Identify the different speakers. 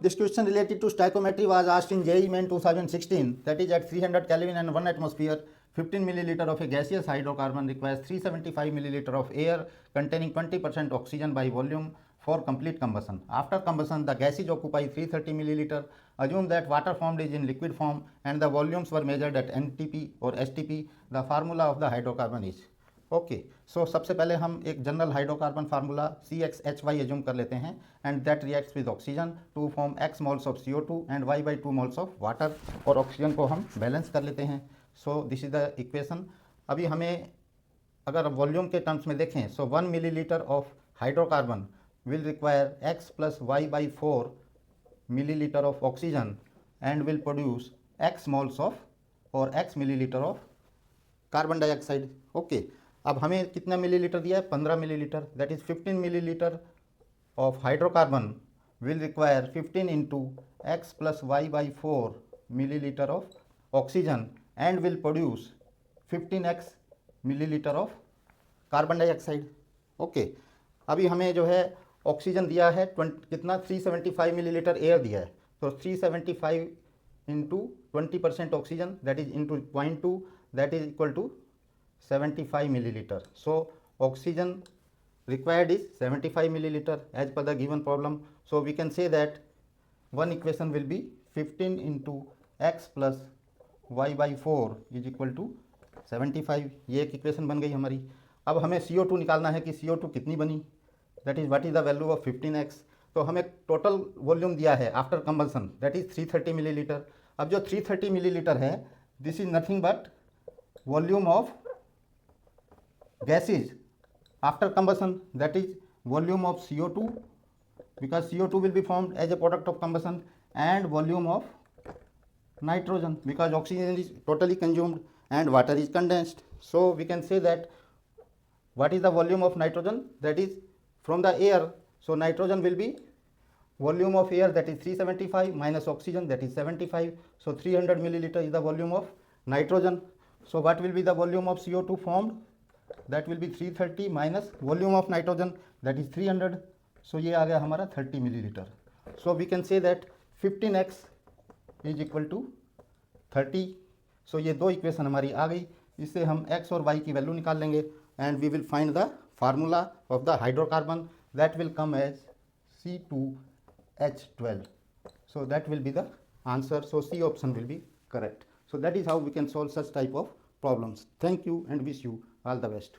Speaker 1: This question related to stoichiometry was asked in JEE Main 2016, that is at 300 Kelvin and 1 atmosphere, 15 milliliter of a gaseous hydrocarbon requires 375 milliliter of air containing 20% oxygen by volume for complete combustion. After combustion, the gases occupy 330 milliliter. Assume that water formed is in liquid form and the volumes were measured at NTP or STP. The formula of the hydrocarbon is. Okay so सबसे पहले हम एक general hydrocarbon formula CXHY assume कर लेते हैं and that reacts with oxygen to form x moles of CO2 and y by 2 moles of water, और oxygen को हम बैलेंस कर लेते हैं. So this is the equation. अभी हमें अगर वॉल्यूम के टर्म्स में देखें, so 1 millilitre of hydrocarbon will require x plus y by 4 millilitre of oxygen and will produce x moles of और x millilitre of carbon dioxide. Okay, अब हमें कितना मिलीलीटर दिया है? 15 millilitre. That is 15 millilitre of hydrocarbon will require 15 into X plus Y by 4 millilitre of oxygen and will produce 15x millilitre of carbon dioxide. Okay, अभी हमें जो है oxygen दिया है कितना 375 मिलीलीटर एयर दिया है, तो 375 into 20% oxygen that is into 0.2 that is equal to 75 milliliter. So oxygen required is 75 milliliter as per the given problem. So we can say that one equation will be 15 into x plus y by 4 is equal to 75. ये एक equation बन गई हमारी. अब हमें CO2 निकालना है कि CO2 कितनी बनी, that is what is the value of 15x. तो हमें टोटल वॉल्यूम दिया है आफ्टर कंबल्सन दैट इज 330 मिलीलीटर. अब जो 330 मिलीलीटर है this is nothing but volume of gases after combustion, that is volume of CO2 because CO2 will be formed as a product of combustion, and volume of nitrogen because oxygen is totally consumed and water is condensed. So we can say that what is the volume of nitrogen, that is from the air. So nitrogen will be volume of air, that is 375 minus oxygen, that is 75. So 300 milliliter is the volume of nitrogen. So what will be the volume of CO2 formed? That will be 330 minus volume of nitrogen, that is 300. So ये आ गया हमारा 30 millilitre. So we can say that 15x is equal to 30. So ये दो equation हमारी आ गई. इससे हम x और y की वैल्यू निकाल लेंगे and we will find the formula of the hydrocarbon that will come as C2H12. So that will be the answer. So C option will be correct. So that is how we can solve such type of problems. Thank you and wish you all the best.